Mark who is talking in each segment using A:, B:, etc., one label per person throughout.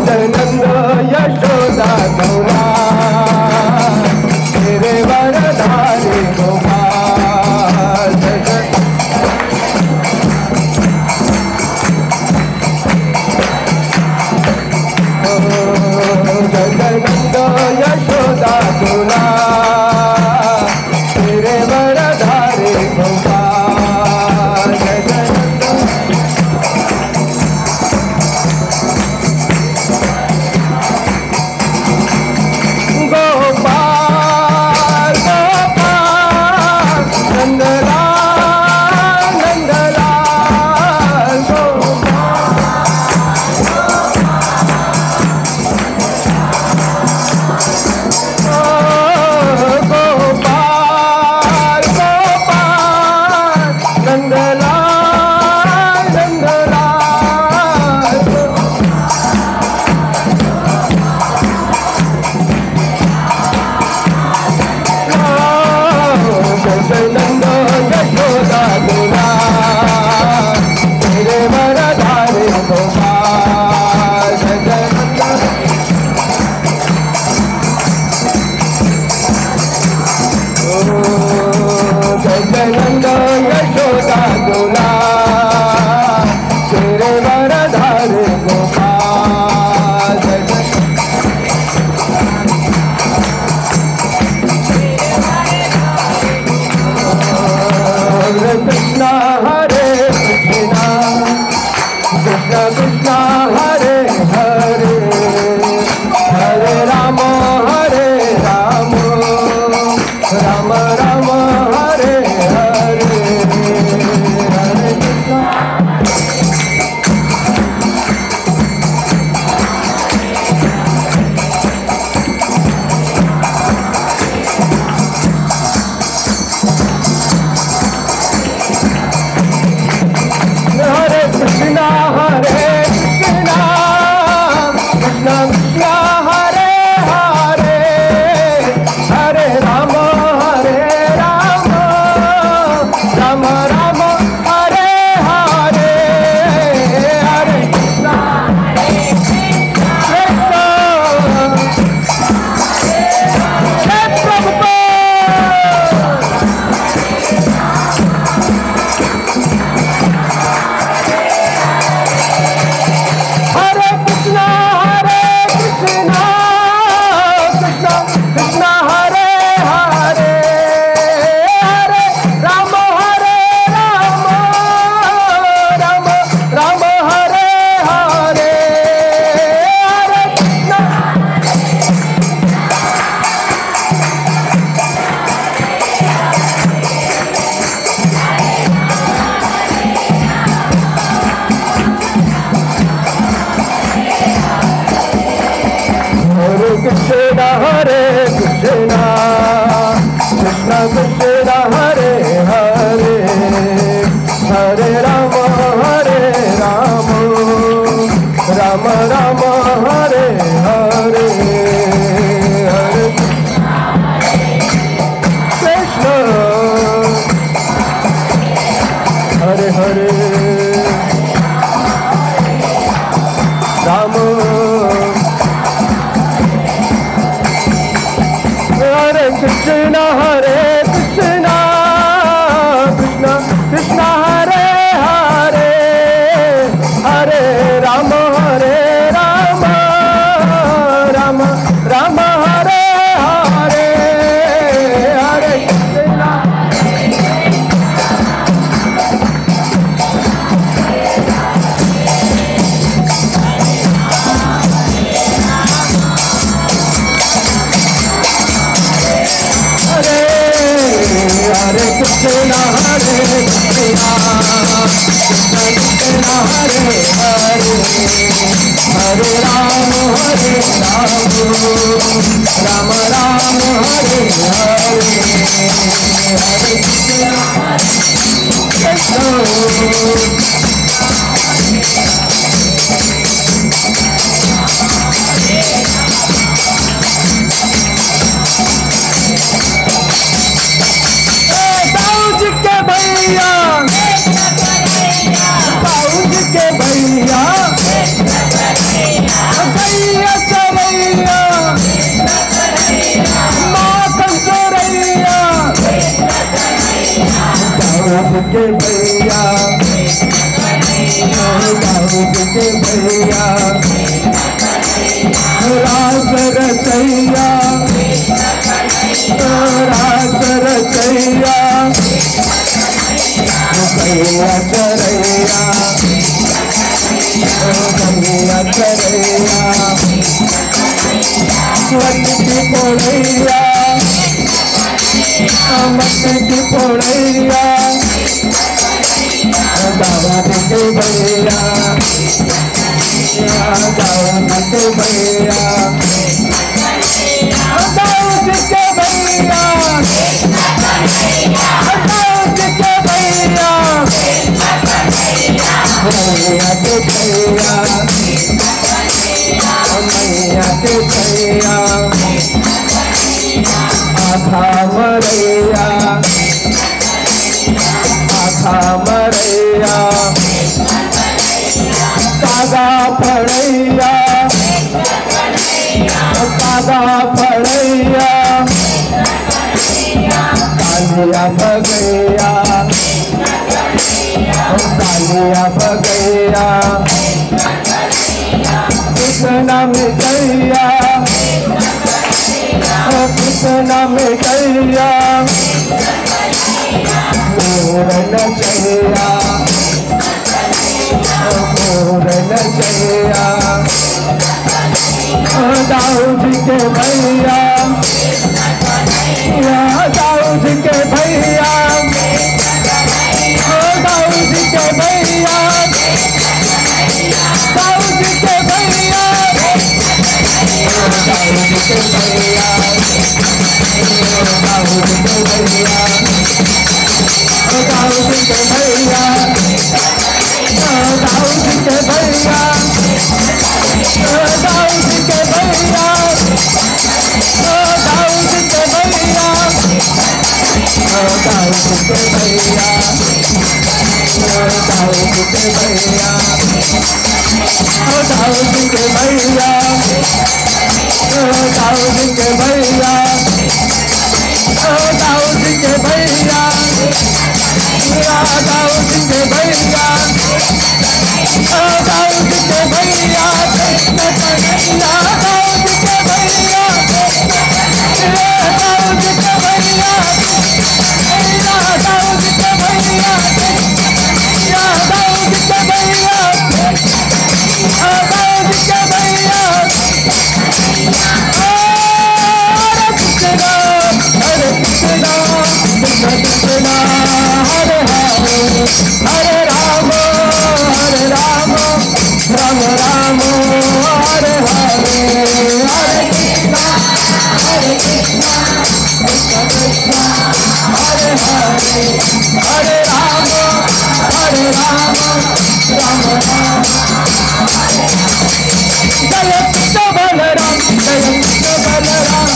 A: जय नंद यशोदा गौरा तेरे वरधारी गोपाल। जय जय नंद यशोदा गौरा तेरे वरधारी गोपाल। जय जय
B: भैया
A: के भैया, दाऊद के भैया, रास रचैया, रास रचैया, भैया चरैया, भैया चरैया, मत की पोड़ैया, मत की पोड़ैया, दाऊद के भैया, दाऊद के भैया, दाऊद के भैया, दाऊद के भैया, मैया के भैया, मैया के भैया, आखा मरैया, आखा मरैया, कागा फड़ैया, कागा फड़ैया, कालिया भगैया, कालिया भगैया, कृष्ण मिटैया, कृष्ण मिटैया, पूरन चैया, पूरन चैया, दाऊद के भैया, दाऊद के भैया, दाऊद के भैया, दाऊद के भैया, दाऊद के भैया, दाऊद के भैया, दाऊद के भैया, दाऊद के भैया, दाऊद के भैया, दाऊद के भैया, दाऊद के भैया, दाऊद के भैया, दाऊद के भैया, दाऊद के भैया, दाऊद के भैया, दाऊद के भैया, दाऊद के भैया, कृष्ण कन्हैया, दाऊद के भैया, दाऊद के भैया, दाऊद के भैया, दाऊद के भैया, दाऊद के भैया, हरे कृष्णा, कृष्ण कृष्णा, हरे हरे, हरे राम, राम राम, हरे हरे, हरे कृष्णा, कृष्ण कृष्ण, हरे हरे, हरे राम, राम राम, जय कृष्ण बलराम, जय कृष्ण बलराम,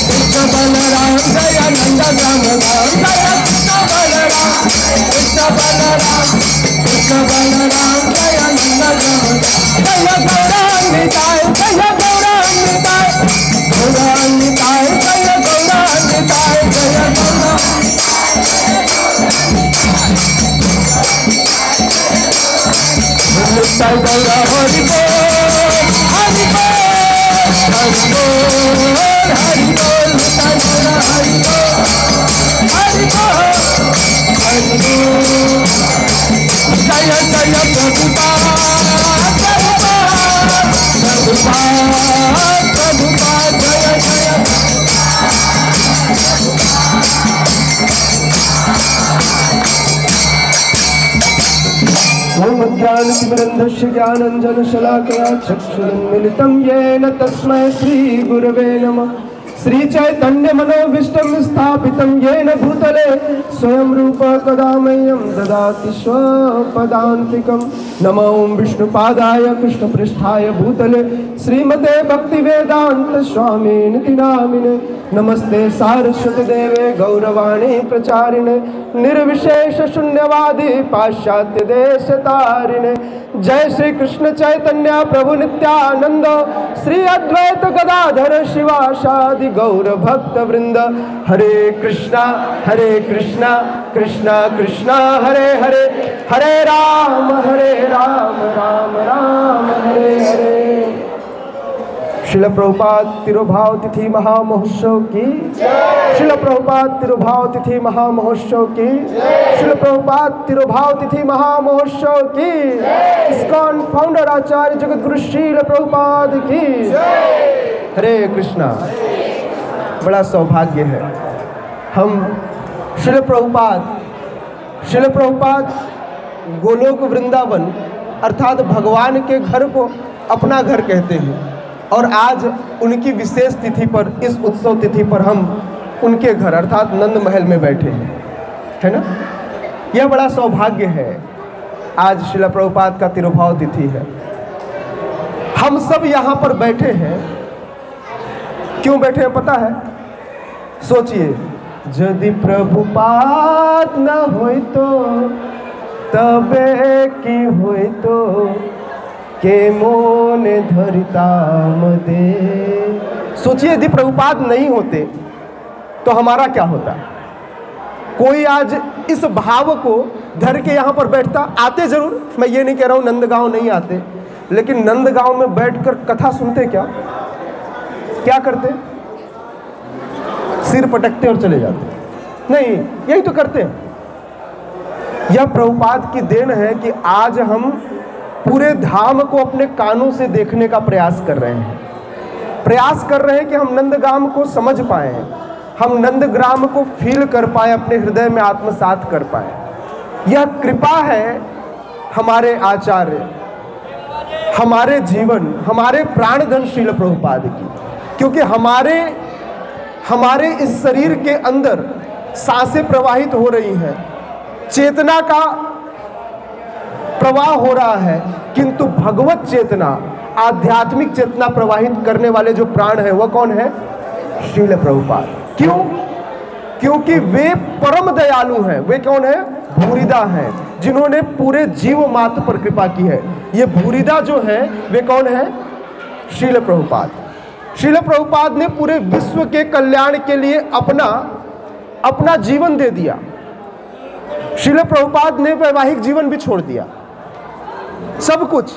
A: कृष्ण बलराम, जय नंद राम राम, जय कृष्ण बलराम, कृष्ण बलराम, कृष्ण बलराम, जय नंद राम, जय गौरान्विताय, जय गौरान्विताय, गौरान्विताय, जय गौरान्विताय, जय नित्य गौरा हरि बोल, हरि बोल, हरि बोल, हरि बोल, नित्य गौरा हरि बोल, हरि बोल, हरि बोल, जय जय प्रभुपाद, प्रभुपाद, प्रभुपाद, जय जय ओम ज्ञानतिमिरन्धस्य ज्ञानाञ्जनशलाकया चक्षुरुन्मीलितं येन तस्मै श्रीगुरवे नमः। श्रीचैतन्यमनोभीष्टं स्थापितं येन भूतले स्वयं रूप कदा मह्यं ददाति स्वपदान्तिकं। नमो विष्णुपादाय कृष्णपृष्ठाय भूतले श्रीमते भक्तिवेदान्त स्वामिनिति नामिने। नमस्ते सारस्वती देवे गौरवाणी प्रचारिणे निर्विशेष शून्यवादी पाश्चात्य देश तारिणे। जय श्री कृष्ण चैतन्य प्रभु नित्यानंद श्री अद्वैत गदाधर शिवासादि
B: गौर भक्त वृंद। हरे कृष्णा कृष्णा कृष्णा हरे हरे, हरे राम राम राम हरे हरे। श्रील प्रभुपाद तिरुभाव तिथि महामहोत्सव की, श्रील प्रभुपाद तिरुभाव तिथि महामहोत्सव की, श्रील प्रभुपाद तिरुभाव तिथि महामहोत्सव की। इस्कॉन फाउंडर आचार्य जगत गुरु श्रील प्रभुपाद की। हरे कृष्णा। बड़ा सौभाग्य है, हम श्रील प्रभुपाद गोलोक वृंदावन अर्थात भगवान के घर को अपना घर कहते हैं, और आज उनकी विशेष तिथि पर, इस उत्सव तिथि पर हम उनके घर अर्थात नंद महल में बैठे हैं, है ना। यह बड़ा सौभाग्य है। आज श्रील प्रभुपाद का तिरुभाव तिथि है। हम सब यहाँ पर बैठे हैं, क्यों बैठे हैं पता है? सोचिए, यदि प्रभुपाद न होई तो तबे की होई तो के मोने धरिताम दे। सोचिए, यदि प्रभुपाद नहीं होते तो हमारा क्या होता? कोई आज इस भाव को धर के यहाँ पर बैठता? आते जरूर, मैं ये नहीं कह रहा हूँ नंदगांव नहीं आते, लेकिन नंदगांव में बैठकर कथा सुनते क्या करते? सिर पटकते और चले जाते? नहीं, यही तो करते हैं। यह प्रभुपाद की देन है कि आज हम पूरे धाम को अपने कानों से देखने का प्रयास कर रहे हैं कि हम नंदगाम को समझ पाए, हम नंदग्राम को फील कर पाए, अपने हृदय में आत्मसात कर पाए। यह कृपा है हमारे आचार्य, हमारे जीवन, हमारे प्राणधन श्रील प्रभुपाद की। क्योंकि हमारे इस शरीर के अंदर सांसें प्रवाहित हो रही हैं, चेतना का प्रवाह हो रहा है, किंतु भगवत चेतना, आध्यात्मिक चेतना प्रवाहित करने वाले जो प्राण है वह कौन है? श्रील प्रभुपाद। क्यों? क्योंकि वे परम दयालु हैं। वे कौन है? भूरिदा हैं, जिन्होंने पूरे जीव मात्र पर कृपा की है। ये भूरिदा जो है वे कौन है? श्रील प्रभुपाद। श्रील प्रभुपाद ने पूरे विश्व के कल्याण के लिए अपना जीवन दे दिया। श्रील प्रभुपाद ने वैवाहिक जीवन भी छोड़ दिया, सब कुछ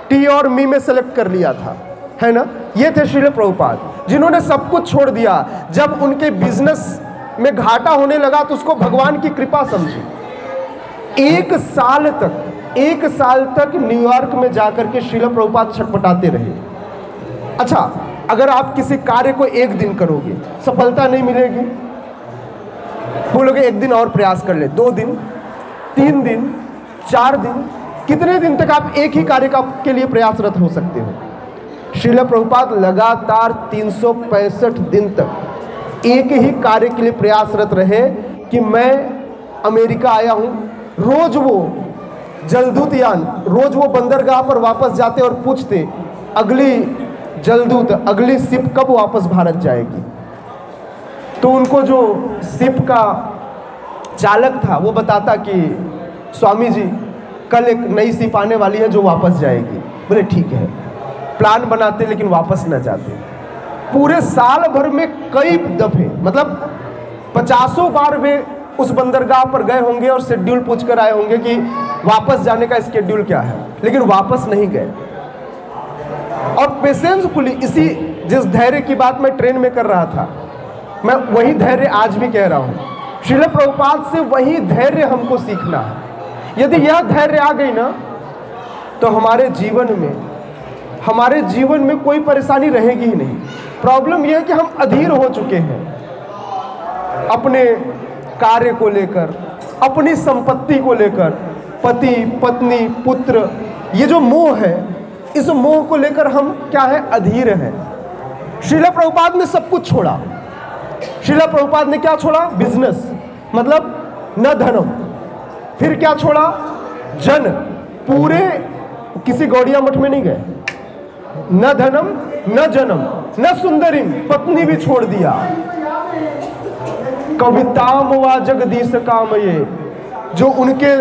B: टी और मी में सेलेक्ट कर लिया था, है ना। ये थे श्रील प्रभुपाद, जिन्होंने सब कुछ छोड़ दिया। जब उनके बिजनेस में घाटा होने लगा तो उसको भगवान की कृपा समझी। एक साल तक न्यूयॉर्क में जाकर के श्रील प्रभुपाद छटपटाते रहे। अच्छा, अगर आप किसी कार्य को एक दिन करोगे, सफलता नहीं मिलेगी, बोलोगे एक दिन और प्रयास कर ले, 2 दिन, 3 दिन, 4 दिन, कितने दिन तक आप एक ही कार्य के लिए प्रयासरत हो सकते हो? श्रील प्रभुपाद लगातार 365 दिन तक एक ही कार्य के लिए प्रयासरत रहे कि मैं अमेरिका आया हूँ। रोज वो जलदूत यान, रोज वो बंदरगाह पर वापस जाते और पूछते अगली जलदूत, अगली शिप कब वापस भारत जाएगी। तो उनको जो शिप का चालक था वो बताता कि स्वामी जी कल एक नई शिप आने वाली है जो वापस जाएगी। बोले ठीक है। प्लान बनाते लेकिन वापस न जाते। पूरे साल भर में कई दफे, मतलब 50 बार वे उस बंदरगाह पर गए होंगे और शेड्यूल पूछ कर आए होंगे कि वापस जाने का शेड्यूल क्या है, लेकिन वापस नहीं गए। और पेशेंसफुली, इसी जिस धैर्य की बात मैं ट्रेन में कर रहा था, मैं वही धैर्य आज भी कह रहा हूँ। श्रील प्रभुपाद से वही धैर्य हमको सीखना है। यदि यह धैर्य आ गई ना तो हमारे जीवन में कोई परेशानी रहेगी ही नहीं। प्रॉब्लम यह है कि हम अधीर हो चुके हैं अपने कार्य को लेकर, अपनी संपत्ति को लेकर, पति पत्नी पुत्र, ये जो मोह है, इस मोह को लेकर हम क्या है? अधीर हैं। श्रील प्रभुपाद ने सब कुछ छोड़ा। श्रील प्रभुपाद ने क्या छोड़ा? बिजनेस, मतलब न धनम। फिर क्या छोड़ा? जन। पूरे किसी गौड़िया मठ में नहीं गए। न धनम न जनम न सुंदरीम, पत्नी भी छोड़ दिया। कविताम व जगदीश काम, ये जो उनके,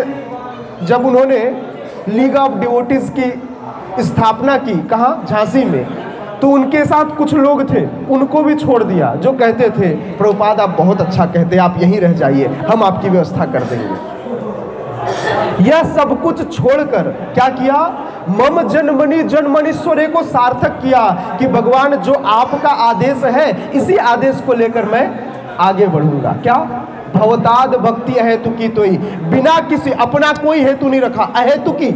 B: जब उन्होंने लीग ऑफ डिवोटीज की स्थापना की, कहाँ? झांसी में, तो तो उनके साथ कुछ लोग थे, उनको भी छोड़ दिया, जो कहते थे प्रभुपाद आप बहुत अच्छा कहते हैं, आप यहीं रह जाइए, हम आपकी व्यवस्था कर देंगे। यह सब कुछ छोड़कर क्या किया? मम जन्मनि जन्मनीश्वरे को सार्थक किया कि भगवान जो आपका आदेश है, इसी आदेश को लेकर मैं आगे बढ़ूंगा। क्या? भवताद भक्ति अहेतु की, तो ही बिना किसी अपना कोई हेतु नहीं रखा, अहेतु की।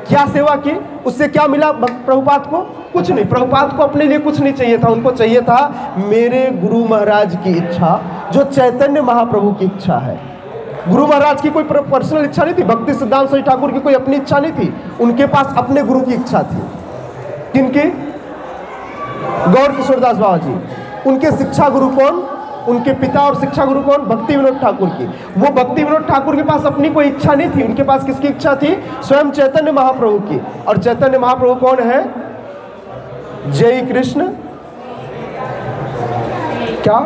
B: क्या सेवा की? उससे क्या मिला प्रभुपाद को? कुछ नहीं। प्रभुपाद को अपने लिए कुछ नहीं चाहिए था, उनको चाहिए था मेरे गुरु महाराज की इच्छा, जो चैतन्य महाप्रभु की इच्छा है। गुरु महाराज की कोई पर्सनल इच्छा नहीं थी, भक्ति सिद्धांत सरस्वती ठाकुर की कोई अपनी इच्छा नहीं थी, उनके पास अपने गुरु की इच्छा थी। किनकी? गौर किशोरदास बाबा जी। उनके शिक्षा गुरु कौन? उनके पिता और शिक्षा गुरु कौन? भक्ति विनोद ठाकुर की। वो भक्ति विनोद ठाकुर के पास अपनी कोई इच्छा नहीं थी, उनके पास किसकी इच्छा थी? स्वयं चैतन्य महाप्रभु की। और चैतन्य महाप्रभु कौन है? जय कृष्ण क्या?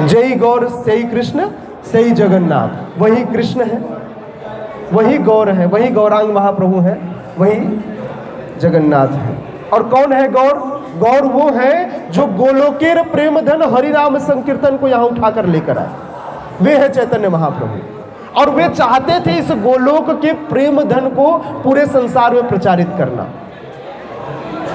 B: जय गौर सही कृष्ण सही जगन्नाथ। वही कृष्ण है, वही गौर है, वही गौरांग महाप्रभु है, वही जगन्नाथ है। और कौन है गौर? गौर वो है जो गोलोकेर प्रेम धन हरिनाम संकीर्तन को यहाँ उठाकर लेकर आए, वे है चैतन्य महाप्रभु। और वे चाहते थे इस गोलोक के प्रेम धन को पूरे संसार में प्रचारित करना।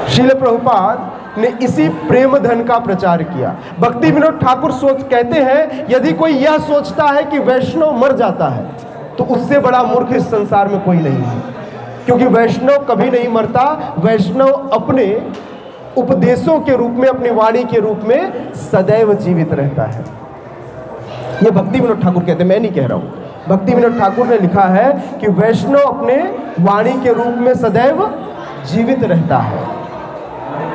B: श्रील प्रभुपाद ने इसी प्रेम धन का प्रचार किया। भक्ति विनोद ठाकुर कहते हैं, यदि कोई यह सोचता है कि वैष्णव मर जाता है तो उससे बड़ा मूर्ख इस संसार में कोई नहीं है, क्योंकि वैष्णव कभी नहीं मरता। वैष्णव अपने उपदेशों के रूप में, अपनी वाणी के रूप में सदैव जीवित रहता है। ये भक्ति विनोद ठाकुर कहते हैं, मैं नहीं कह रहा हूं। भक्ति विनोद ठाकुर ने लिखा है कि वैष्णव अपने वाणी के रूप में सदैव जीवित रहता है।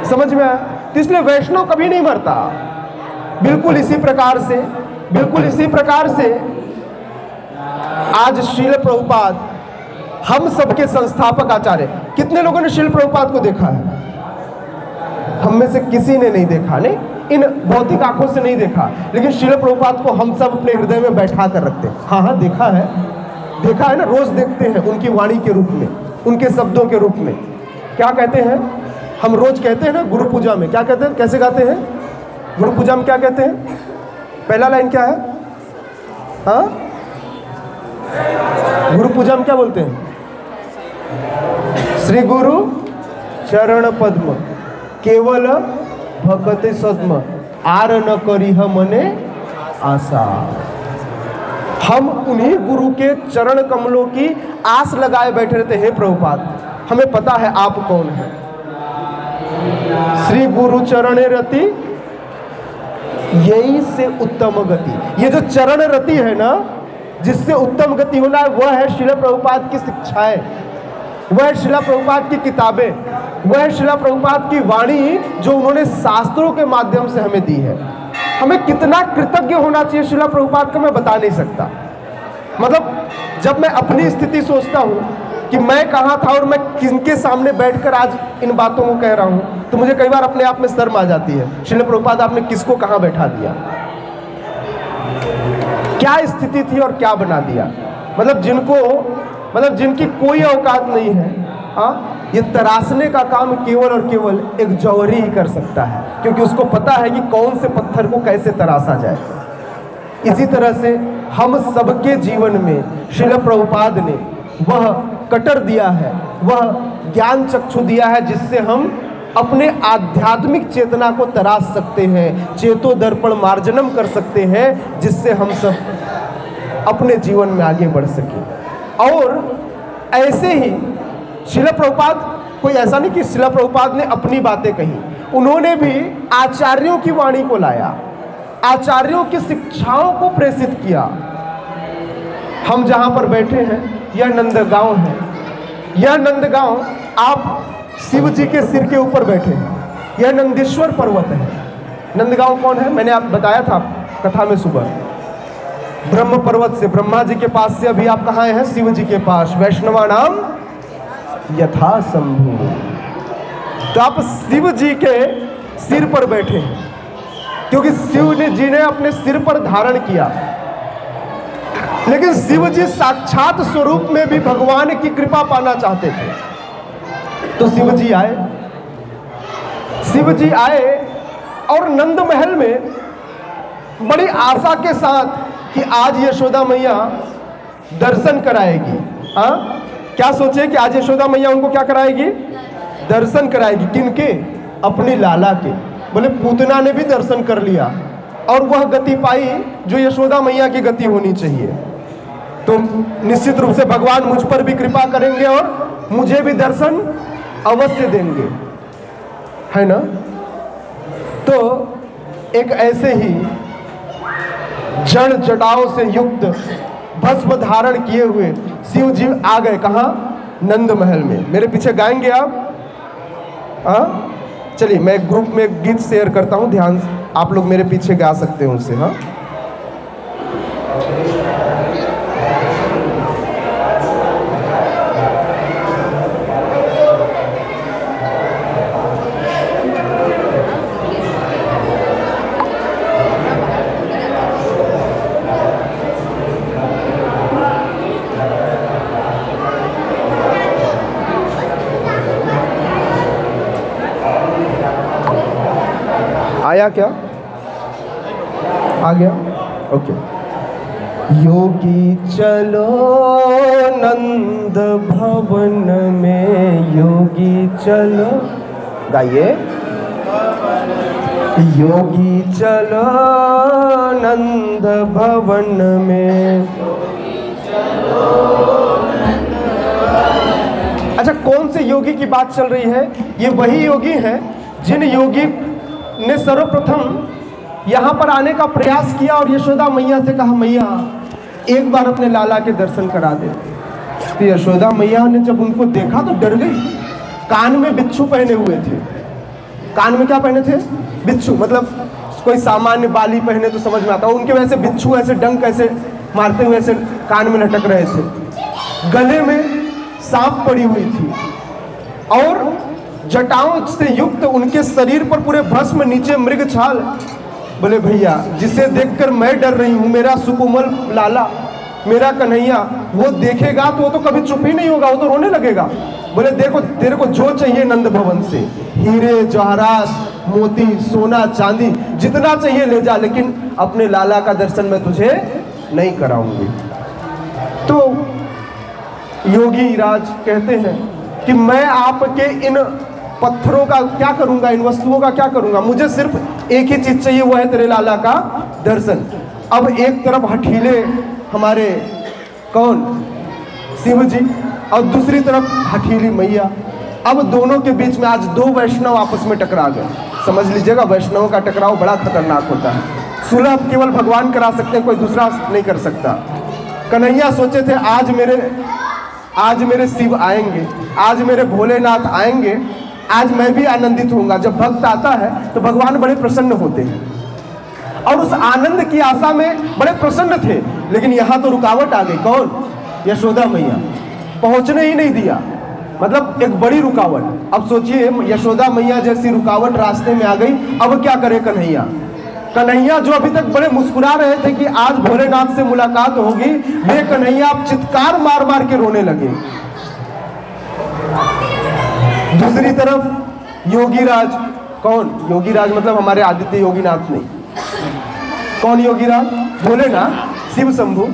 B: समझ में आया? तो इसलिए वैष्णव कभी नहीं मरता। बिल्कुल इसी प्रकार से, बिल्कुल इसी प्रकार से आज श्रील प्रभुपाद हम सबके संस्थापक आचार्य। कितने लोगों ने श्रील प्रभुपाद को देखा है? हम में से किसी ने नहीं देखा, नहीं, इन भौतिक आंखों से नहीं देखा, लेकिन श्रील प्रभुपाद को हम सब अपने हृदय में बैठा कर रखते हैं। हाँ हाँ, देखा है, देखा है ना, रोज देखते हैं उनकी वाणी के रूप में, उनके शब्दों के रूप में। क्या कहते हैं? हम रोज कहते हैं ना गुरु पूजा में, क्या कहते हैं? कैसे गाते हैं गुरु पूजा में? क्या कहते हैं? पहला लाइन क्या है? हाँ, गुरु पूजा में क्या बोलते हैं? श्री गुरु चरण पद्म केवल भक्ति सद्म आर न करी मने आशा। हम उन्हीं गुरु के चरण कमलों की आस लगाए बैठे रहते हैं। प्रभुपाद, हमें पता है आप कौन है। श्री गुरु चरण रति यही से उत्तम गति। ये जो चरण रति है ना, जिससे उत्तम गति होना है, वह है श्रील प्रभुपाद की शिक्षाएं, वह है श्रील प्रभुपाद की किताबें, वह है श्रील प्रभुपाद की वाणी जो उन्होंने शास्त्रों के माध्यम से हमें दी है। हमें कितना कृतज्ञ होना चाहिए श्रील प्रभुपाद का, मैं बता नहीं सकता। मतलब जब मैं अपनी स्थिति सोचता हूँ कि मैं कहाँ था और मैं किनके सामने बैठकर आज इन बातों को कह रहा हूँ, तो मुझे कई बार अपने आप में शर्म आ जाती है। श्रील प्रभुपाद आपने किसको कहाँ बैठा दिया, क्या स्थिति थी और क्या बना दिया। मतलब जिनकी कोई औकात नहीं है, हाँ, ये तराशने का काम केवल और केवल एक जौहरी ही कर सकता है, क्योंकि उसको पता है कि कौन से पत्थर को कैसे तराशा जाए। इसी तरह से हम सबके जीवन में श्रील प्रभुपाद ने वह कटर दिया है, वह ज्ञान चक्षु दिया है, जिससे हम अपने आध्यात्मिक चेतना को तराश सकते हैं, चेतो दर्पण मार्जनम कर सकते हैं, जिससे हम सब अपने जीवन में आगे बढ़ सकें। और ऐसे ही श्रील प्रभुपाद, कोई ऐसा नहीं कि श्रील प्रभुपाद ने अपनी बातें कही, उन्होंने भी आचार्यों की वाणी को लाया, आचार्यों की शिक्षाओं को प्रेषित किया। हम जहाँ पर बैठे हैं यह नंदगांव है। यह नंदगांव, आप शिव जी के सिर के ऊपर बैठे हैं, यह नंदीश्वर पर्वत है। नंदगांव कौन है? मैंने आप बताया था कथा में सुबह, ब्रह्म पर्वत से, ब्रह्मा जी के पास से अभी आप कहाँ हैं? शिव जी के पास। वैष्णवा नाम यथा शंभु। तो आप शिव जी के सिर पर बैठे हैं, क्योंकि शिव जी ने अपने सिर पर धारण किया। लेकिन शिव जी साक्षात स्वरूप में भी भगवान की कृपा पाना चाहते थे, तो शिव जी आए शिव जी आए और नंद महल में बड़ी आशा के साथ कि आज यशोदा मैया दर्शन कराएगी। हाँ, क्या सोचे कि आज यशोदा मैया उनको क्या कराएगी? दर्शन कराएगी। किनके? अपने लाला के। बोले पूतना ने भी दर्शन कर लिया और वह गति पाई जो यशोदा मैया की गति होनी चाहिए, तो निश्चित रूप से भगवान मुझ पर भी कृपा करेंगे और मुझे भी दर्शन अवश्य देंगे, है ना। तो एक ऐसे ही जड़ जटाओं से युक्त भस्म धारण किए हुए शिव जी आ गए। कहाँ? नंद महल में। मेरे पीछे गाएंगे आप? हाँ, चलिए मैं ग्रुप में गीत शेयर करता हूँ, ध्यान आप लोग मेरे पीछे गा सकते हैं उनसे। हाँ, आया क्या? आ गया? ओके। योगी चलो नंद भवन में, योगी चलो, गाइए। योगी चलो नंद भवन में। अच्छा, कौन से योगी की बात चल रही है? ये वही योगी हैं जिन योगी ने सर्वप्रथम यहाँ पर आने का प्रयास किया और यशोदा मैया से कहा, मैया एक बार अपने लाला के दर्शन करा दे। तो यशोदा मैया ने जब उनको देखा तो डर गई। कान में बिच्छू पहने हुए थे। कान में क्या पहने थे? बिच्छू। मतलब कोई सामान्य बाली पहने तो समझ में आता, उनके वैसे बिच्छू ऐसे डंक ऐसे मारते हुए ऐसे कान में लटक रहे थे। गले में सांप पड़ी हुई थी और जटाओं से युक्त उनके शरीर पर पूरे भस्म, नीचे मृग छाल। बोले भैया, जिसे देखकर मैं डर रही हूँ, मेरा सुकोमल लाला, मेरा कन्हैया, वो देखेगा तो वो तो कभी चुप ही नहीं होगा, वो तो रोने लगेगा। बोले देखो, तेरे को जो चाहिए नंद भवन से, हीरे जवाहरात मोती सोना चांदी जितना चाहिए ले जा, लेकिन अपने लाला का दर्शन मैं तुझे नहीं कराऊंगी। तो योगी राज कहते हैं कि मैं आपके इन पत्थरों का क्या करूंगा, इन वस्तुओं का क्या करूंगा, मुझे सिर्फ एक ही चीज चाहिए, वो है तेरे लाला का दर्शन। अब एक तरफ हठीले हमारे कौन? शिव जी, और दूसरी तरफ हठीली मैया। अब दोनों के बीच में आज दो वैष्णव आपस में टकरा गए। समझ लीजिएगा, वैष्णवों का टकराव बड़ा खतरनाक होता है। सुलह केवल भगवान करा सकते हैं, कोई दूसरा नहीं कर सकता। कन्हैया सोचे थे आज मेरे शिव आएंगे, आज मेरे भोलेनाथ आएंगे, आज मैं भी आनंदित होऊंगा। जब भक्त आता है तो भगवान बड़े प्रसन्न होते हैं और उस आनंद की आशा में बड़े प्रसन्न थे। लेकिन यहाँ तो रुकावट आ गई। कौन? यशोदा मैया। पहुंचने ही नहीं दिया, मतलब एक बड़ी रुकावट। अब सोचिए, यशोदा मैया जैसी रुकावट रास्ते में आ गई, अब क्या करे कन्हैया? कन्हैया जो अभी तक बड़े मुस्कुरा रहे थे कि आज भोलेनाथ से मुलाकात होगी, वे कन्हैया अब चित्कार मार मार के रोने लगे। दूसरी तरफ योगीराज। कौन? योगीराज मतलब हमारे आदित्य योगीनाथ नहीं। कौन योगीराज? भोलेनाथ, शिव शंभु।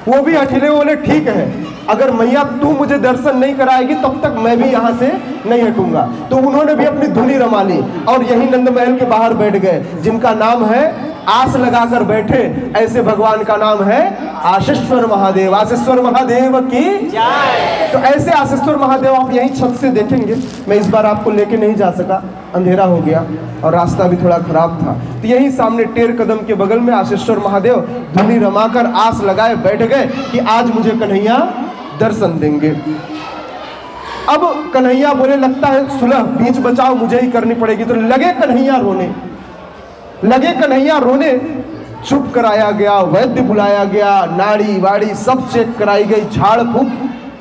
B: वो भी हठीले, बोले ठीक है, अगर मैया तू मुझे दर्शन नहीं कराएगी तब तक मैं भी यहाँ से नहीं हटूंगा। तो उन्होंने भी अपनी धुनी रमा ली और यही नंद महल के बाहर बैठ गए। जिनका नाम है आस लगाकर बैठे, ऐसे भगवान का नाम है आशीश्वर महादेव। आशीश्वर महादेव की जय। तो ऐसे आशीश्वर महादेव आप यही छत से देखेंगे। मैं इस बार आपको लेके नहीं जा सका, अंधेरा हो गया और रास्ता भी थोड़ा खराब था। तो यही सामने टेर कदम के बगल में आशीश्वर महादेव धुनी रमाकर आस लगाए बैठ गए कि आज मुझे कन्हैया दर्शन देंगे। अब कन्हैया बोले, लगता है सुलह बीच बचाव मुझे ही करनी पड़ेगी। तो लगे कन्हैया रोने, चुप कराया गया, वैद्य बुलाया गया, नाड़ी वाड़ी सब चेक कराई गई, झाड़ फूक,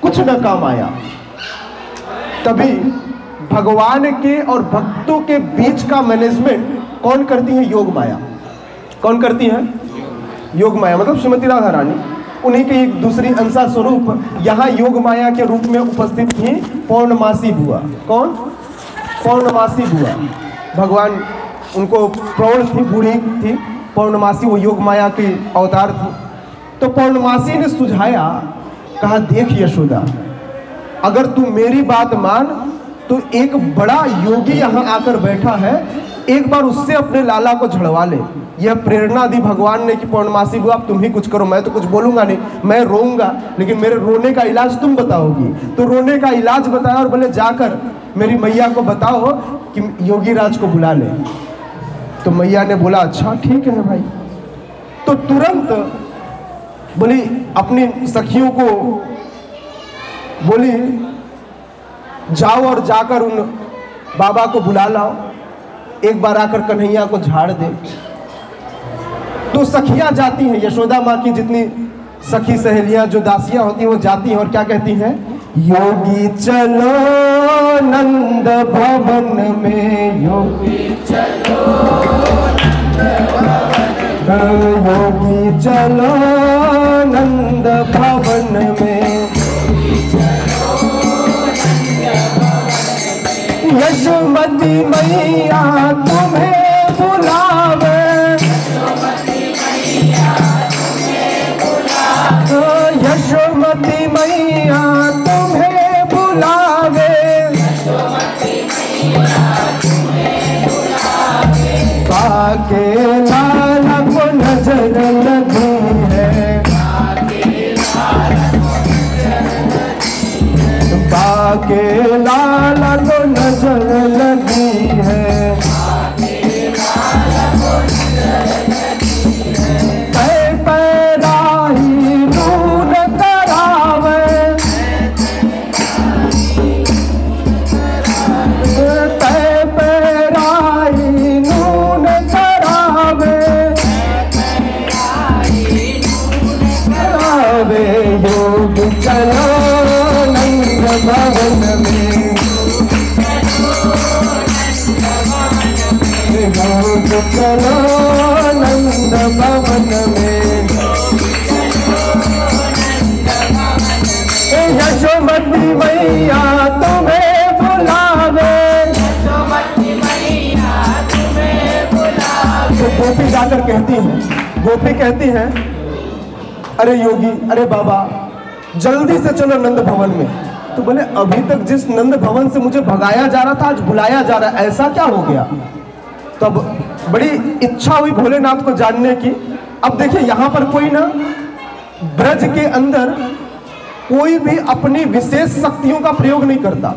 B: कुछ न काम आया। तभी भगवान के और भक्तों के बीच का मैनेजमेंट कौन करती है? योग माया। कौन करती है? योग माया, मतलब श्रीमती राधा रानी। उन्हीं की एक दूसरी अंशा स्वरूप यहाँ योग माया के रूप में उपस्थित थी पौर्णमासी बुआ। कौन? पौर्णमासी बुआ। भगवान उनको प्रौढ़ थी, बूढ़ी थी, पौर्णमासी वो योग माया की अवतार थी। तो पौर्णमासी ने सुझाया, कहा देख यशोदा, अगर तू मेरी बात मान तो एक बड़ा योगी यहाँ आकर बैठा है, एक बार उससे अपने लाला को झड़वा ले। यह प्रेरणा दी भगवान ने कि पौर्णमासी बुआ अब तुम ही कुछ करो, मैं तो कुछ बोलूंगा नहीं, मैं रोऊंगा लेकिन मेरे रोने का इलाज तुम बताओगी। तो रोने का इलाज बताया और बोले जाकर मेरी मैया को बताओ कि योगी राज को बुला ले। तो मैया ने बोला अच्छा ठीक है भाई। तो तुरंत बोली अपनी सखियों को बोली जाओ और जाकर उन बाबा को बुला लाओ, एक बार आकर कन्हैया को झाड़ दे। तो सखियां जाती हैं, यशोदा माँ की जितनी सखी सहेलियां जो दासियां होती हैं वो जाती हैं और क्या कहती हैं, योगी चलो नंद भवन में, योगी चलो योगी चलो नंद भवन में, यशोमती मैया तुम्हें बुलावे, यशोमती मैया तुम्हें बुलावे, बाके लाला को नजर लगी है, बाके लाला को नजर लगी है, पैराही नून करावे, पैराही नून करावे, करावे योग चलो नंद भवन में, योग चलो नंद भवन में, यशोमती मैया तुम्हें बुलावे, तो गोपी जाकर कहती है, गोपी कहती है अरे योगी, अरे बाबा जल्दी से चलो नंद भवन में। तो बोले अभी तक जिस नंद भवन से मुझे भगाया जा रहा था आज बुलाया जा रहा है, ऐसा क्या हो गया। तो अब बड़ी इच्छा हुई भोलेनाथ को जानने की। अब देखिए यहाँ पर कोई ना ब्रज के अंदर कोई भी अपनी विशेष शक्तियों का प्रयोग नहीं करता,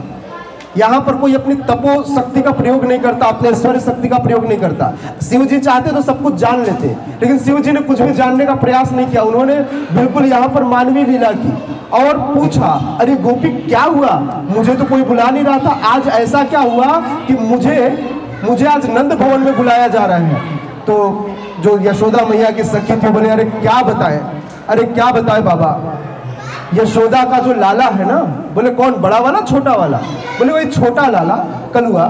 B: यहाँ पर कोई अपनी तपो शक्ति का प्रयोग नहीं करता, अपने ऐश्वर्य शक्ति का प्रयोग नहीं करता। शिव जी चाहते तो सब कुछ जान लेते, लेकिन शिव जी ने कुछ भी जानने का प्रयास नहीं किया। उन्होंने बिल्कुल यहाँ पर मानवीय लीला की और पूछा अरे गोपी क्या हुआ, मुझे तो कोई बुला नहीं रहा था, आज ऐसा क्या हुआ कि मुझे आज नंद भवन में बुलाया जा रहा है। तो जो यशोदा मैया की सखी थी बोले अरे क्या बताए, अरे क्या बताए बाबा, यशोदा का जो लाला है ना, बोले कौन, बड़ा वाला छोटा वाला, बोले वही छोटा लाला कलुआ।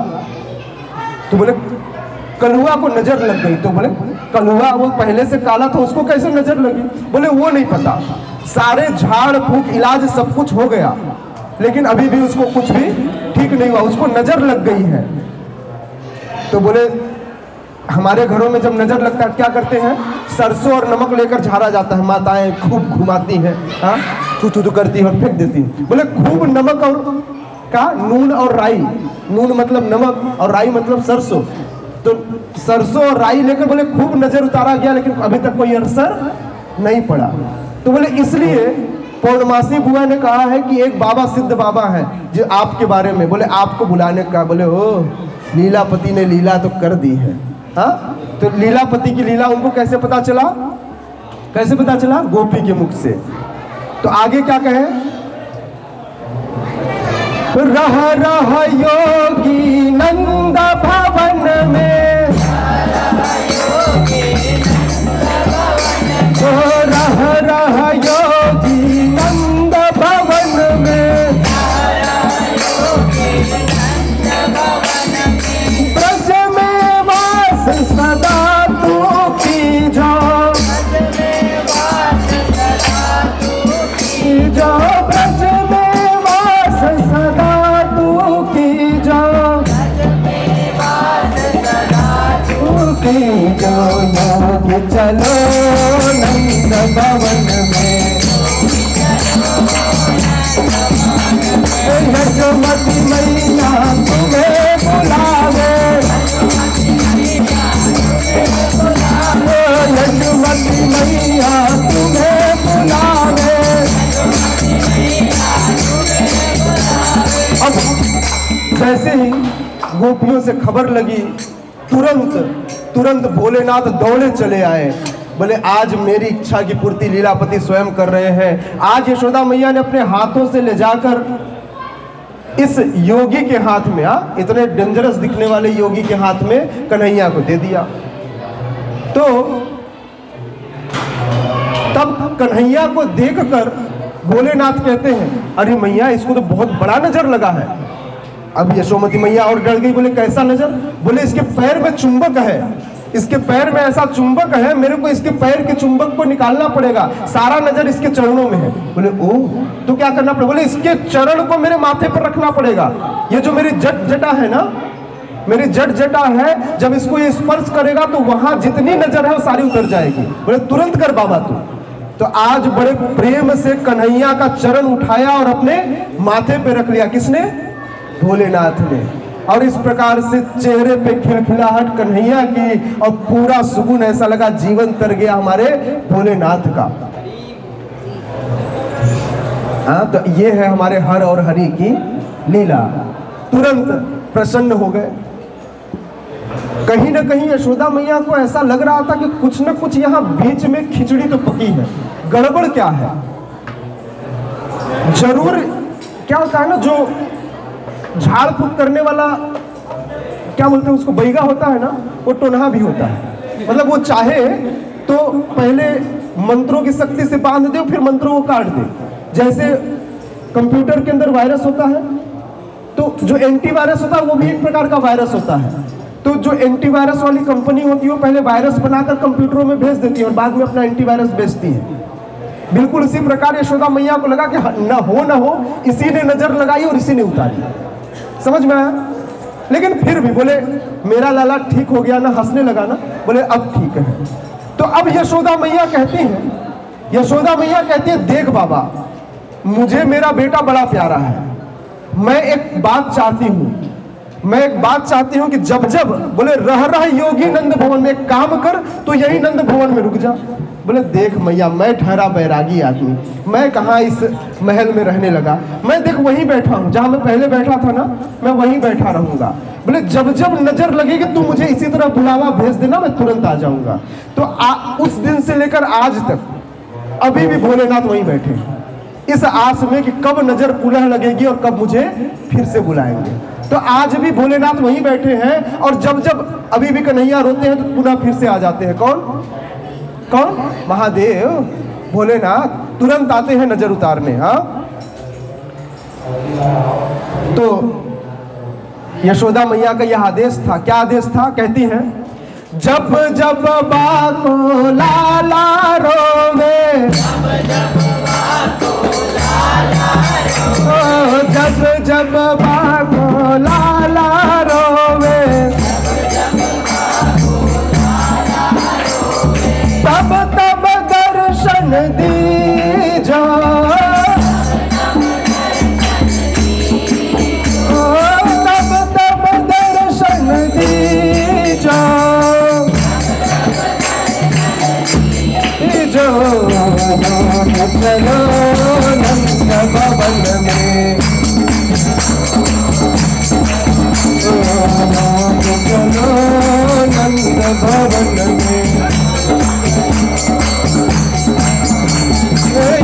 B: तो बोले कलुआ को नजर लग गई। तो बोले कलुआ वो पहले से काला था उसको कैसे नजर लगी, बोले वो नहीं पता, सारे झाड़ फूक इलाज सब कुछ हो गया लेकिन अभी भी उसको कुछ भी ठीक नहीं हुआ, उसको नजर लग गई है। तो बोले हमारे घरों में जब नजर लगता है क्या करते हैं, सरसों और नमक लेकर झाड़ा जाता है, माताएं खूब घुमाती हैं, हाँ थू करती है और फेंक देती है। बोले खूब नमक और का नून और राई, नून मतलब नमक और राई मतलब सरसों, तो सरसों और राई लेकर बोले खूब नजर उतारा गया लेकिन अभी तक कोई असर नहीं पड़ा। तो बोले इसलिए पौर्णमासी बुआ ने कहा है कि एक बाबा सिद्ध बाबा है जो आपके बारे में, बोले आपको बुलाने का, बोले ओ लीलापति ने लीला तो कर दी है। हाँ तो लीलापति की लीला उनको कैसे पता चला, कैसे पता चला, गोपी के मुख से। तो आगे क्या कहे, रह रह योगी नंद भवन में, रह रह योगी नंद भवन में, ब्रज में वास सदा तू की जाओ, ब्रज में वास सदा तू की जाओ,
A: जो योग चलो नंद भवन में। यशोमती मैया तुम्हें बुलावे, यशोमती मैया तुम्हें बुलावे।
B: अब जैसे ही गोपियों से खबर लगी, तुरंत भोलेनाथ दौड़े चले आए। बोले आज मेरी इच्छा की पूर्ति लीलापति स्वयं कर रहे हैं। आज यशोदा मैया ने अपने हाथों से ले जाकर इस योगी के हाथ में, इतने डेंजरस दिखने वाले योगी के हाथ में कन्हैया को दे दिया। तो तब कन्हैया को देखकर भोलेनाथ कहते हैं, अरे मैया इसको तो बहुत बड़ा नजर लगा है। अब यशोमती मैया और डर गई, बोले कैसा नजर? बोले इसके पैर में चुंबक है, इसके पैर में ऐसा चुंबक है, मेरे को इसके पैर के चुंबक को निकालना पड़ेगा, सारा नजर इसके चरणों में है। बोले ओह, तो क्या करना पड़ेगा? बोले इसके चरण को मेरे माथे पर रखना पड़ेगा। ये जो मेरी जटा है ना, मेरी जटा है, जब इसको ये स्पर्श करेगा तो वहां जितनी नजर है वो सारी उतर जाएगी। बोले तुरंत कर बाबा तू। तो आज बड़े प्रेम से कन्हैया का चरण उठाया और अपने माथे पे रख लिया। किसने? भोलेनाथ ने। और इस प्रकार से चेहरे पे खिलखिलाहट कन्हैया की और पूरा सुकून, ऐसा लगा जीवन तर गया हमारे भोलेनाथ का। हाँ, तो ये है हमारे हर और हरि की लीला। तुरंत प्रसन्न हो गए। कहीं ना कहीं यशोदा मैया को ऐसा लग रहा था कि कुछ ना कुछ यहाँ बीच में खिचड़ी तो पकी है, गड़बड़ क्या है? जरूर क्या होता है ना, जो झाड़ फूक करने वाला, क्या बोलते हैं उसको, बैगा होता है ना, वो टोनहा भी होता है। मतलब वो चाहे तो पहले मंत्रों की शक्ति से बांध दे, फिर मंत्रों को काट दे। जैसे कंप्यूटर के अंदर वायरस होता है, तो जो एंटीवायरस होता है वो भी एक प्रकार का वायरस होता है। तो जो एंटीवायरस वाली कंपनी होती है वो पहले वायरस बनाकर कंप्यूटरों में भेज देती है और बाद में अपना एंटीवायरस बेचती है। बिल्कुल इसी प्रकार यशोदा मैया को लगा कि न हो इसी ने नजर लगाई और इसी ने उतारी। समझ में आया? लेकिन फिर भी बोले मेरा लाला ठीक हो गया ना, हंसने लगा ना। बोले अब ठीक है। तो अब यशोदा मैया कहती है, देख बाबा, मुझे मेरा बेटा बड़ा प्यारा है। मैं एक बात चाहती हूँ कि जब बोले रह योगी नंद भवन में, एक काम कर तो यही नंद भवन में रुक जा। बोले देख मैया, मैं ठहरा बैरागी आदमी, मैं कहाँ इस महल में रहने लगा। मैं देख वहीं बैठा हूँ, जहाँ मैं पहले बैठा था ना, मैं वहीं बैठा रहूंगा। बोले जब नजर लगेगी तू मुझे इसी तरह बुलावा भेज देना, मैं तुरंत आ जाऊंगा। तो उस दिन से लेकर आज तक अभी भी भोलेनाथ वहीं बैठे, इस आस में कि कब नजर पुनः लगेगी और कब मुझे फिर से बुलाएंगे। तो आज भी भोलेनाथ वहीं बैठे हैं और जब अभी भी कन्हैया रोते हैं तो पुनः फिर से आ जाते हैं। कौन? महादेव, भोलेनाथ तुरंत आते हैं नजर उतारने। हाँ, तो यशोदा मैया का यह आदेश था। क्या आदेश था? कहती हैं, जब बाको लाला रोवे, जब बाको लाला रोवे, तब दर्शन दीजो, तब दर्शन दीजो, चलो नंद भवन में, चलो नंद भवन में।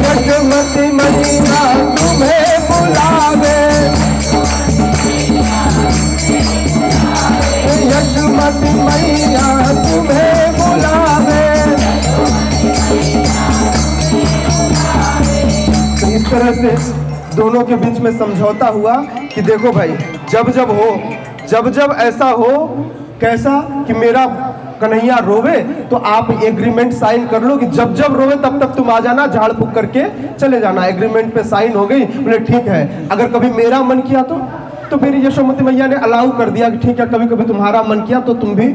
B: यशोमती मैया तुम्हें बुलावे, यशोमती मैया तुम्हें बुलावे। तो इस तरह से दोनों के बीच में समझौता हुआ कि देखो भाई, जब ऐसा हो, कैसा कि मेरा कन्हैया रोवे तो आप एग्रीमेंट साइन कर लो कि जब रोवे तब तक तुम आ जाना, झाड़ फूक करके चले जाना। एग्रीमेंट पे साइन हो गई। बोले ठीक है। अगर कभी मेरा मन किया तो तो फिर यशोमती मैया ने अलाउ कर दिया कि ठीक है, कभी कभी तुम्हारा मन किया तो तुम भी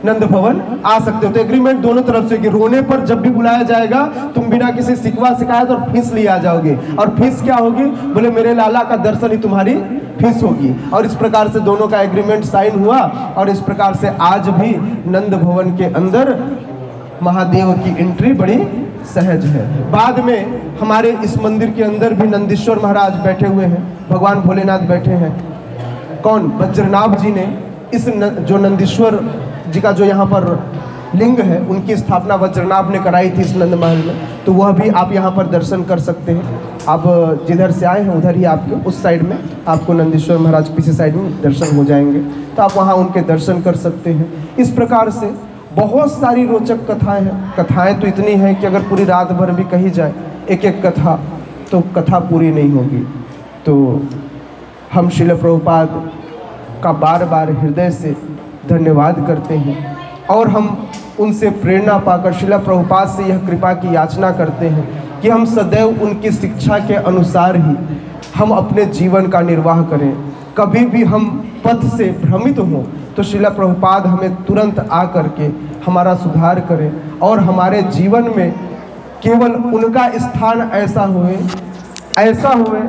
B: नंद भवन आ सकते हो। तो एग्रीमेंट दोनों तरफ से कि रोने पर जब भी बुलाया जाएगा तुम बिना किसी सिकवा शिकायत और फीस लिए आ जाओगे। और फीस क्या होगी? बोले मेरे लाला का दर्शन ही तुम्हारी फीस होगी। और इस प्रकार से दोनों का एग्रीमेंट साइन हुआ और इस प्रकार से आज भी नंद भवन के अंदर महादेव की एंट्री बड़ी सहज है। बाद में हमारे इस मंदिर के अंदर भी नंदीश्वर महाराज बैठे हुए हैं, भगवान भोलेनाथ बैठे हैं। कौन? वज्रनाभ जी ने इस जो नंदीश्वर जी का जो यहाँ पर लिंग है उनकी स्थापना वज्रनाभ ने कराई थी इस नंद महल में। तो वह भी आप यहाँ पर दर्शन कर सकते हैं। आप जिधर से आए हैं उधर ही आपके उस साइड में आपको नंदीश्वर महाराज पीछे साइड में दर्शन हो जाएंगे, तो आप वहाँ उनके दर्शन कर सकते हैं। इस प्रकार से बहुत सारी रोचक कथाएं हैं। कथाएं तो इतनी हैं कि अगर पूरी रात भर भी कही जाए एक एक कथा तो कथा पूरी नहीं होगी। तो हम श्रील प्रभुपाद का बार बार हृदय से धन्यवाद करते हैं और हम उनसे प्रेरणा पाकर श्रील प्रभुपाद से यह कृपा की याचना करते हैं कि हम सदैव उनकी शिक्षा के अनुसार ही हम अपने जीवन का निर्वाह करें। कभी भी हम पथ से भ्रमित हों तो श्रील प्रभुपाद हमें तुरंत आ करके हमारा सुधार करें और हमारे जीवन में केवल उनका स्थान ऐसा हुए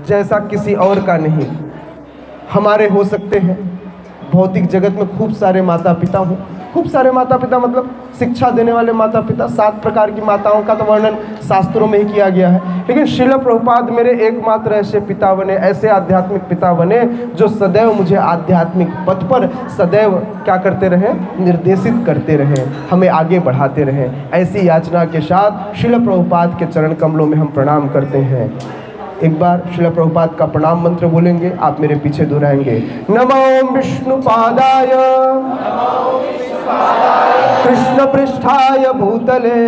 B: जैसा किसी और का नहीं। हमारे हो सकते हैं भौतिक जगत में खूब सारे माता पिता हों, खूब सारे माता पिता मतलब शिक्षा देने वाले माता पिता, 7 प्रकार की माताओं का तो वर्णन शास्त्रों में ही किया गया है। लेकिन श्रील प्रभुपाद मेरे एकमात्र ऐसे पिता बने, ऐसे आध्यात्मिक पिता बने जो सदैव मुझे आध्यात्मिक पथ पर सदैव क्या करते रहे? निर्देशित करते रहे, हमें आगे बढ़ाते रहे। ऐसी याचना के साथ श्रील प्रभुपाद के चरण कमलों में हम प्रणाम करते हैं। एक बार श्रील प्रभुपाद का प्रणाम मंत्र बोलेंगे, आप मेरे पीछे दोहराएंगे। नमो विष्णुपादाय कृष्ण पृष्ठाय भूतले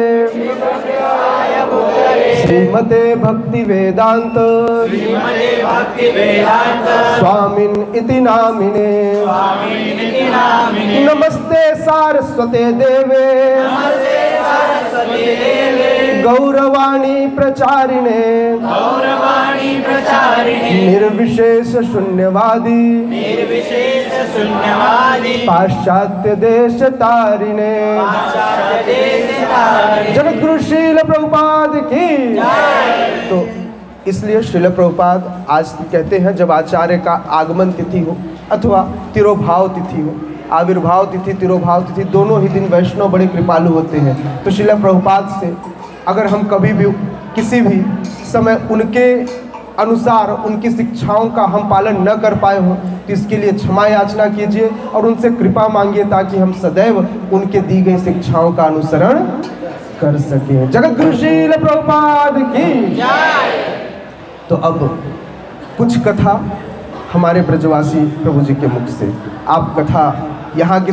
B: श्रीमते भक्ति वेदांत स्वामिन इति नामिने नमस्ते सारस्वते देवे गौरवाणी प्रचारिणे निर्विशेष शून्यवादी पाश्चात्य देश तारिणे। जगतगुरु श्रील प्रभुपाद की। तो इसलिए श्रील प्रभुपाद आज कहते हैं जब आचार्य का आगमन तिथि हो अथवा तिरोभाव तिथि हो, आविर्भाव तिथि तिरोभाव तिथि दोनों ही दिन वैष्णव बड़े कृपालु होते हैं। तो श्रील प्रभुपाद से अगर हम कभी भी किसी भी समय उनके अनुसार उनकी शिक्षाओं का हम पालन न कर पाए हों तो इसके लिए क्षमा याचना कीजिए और उनसे कृपा मांगिए ताकि हम सदैव उनके दी गई शिक्षाओं का अनुसरण कर सकें। जगतगुरु श्रील प्रभुपाद की। तो अब कुछ कथा हमारे ब्रजवासी प्रभु जी के मुख से, आप कथा यहाँ की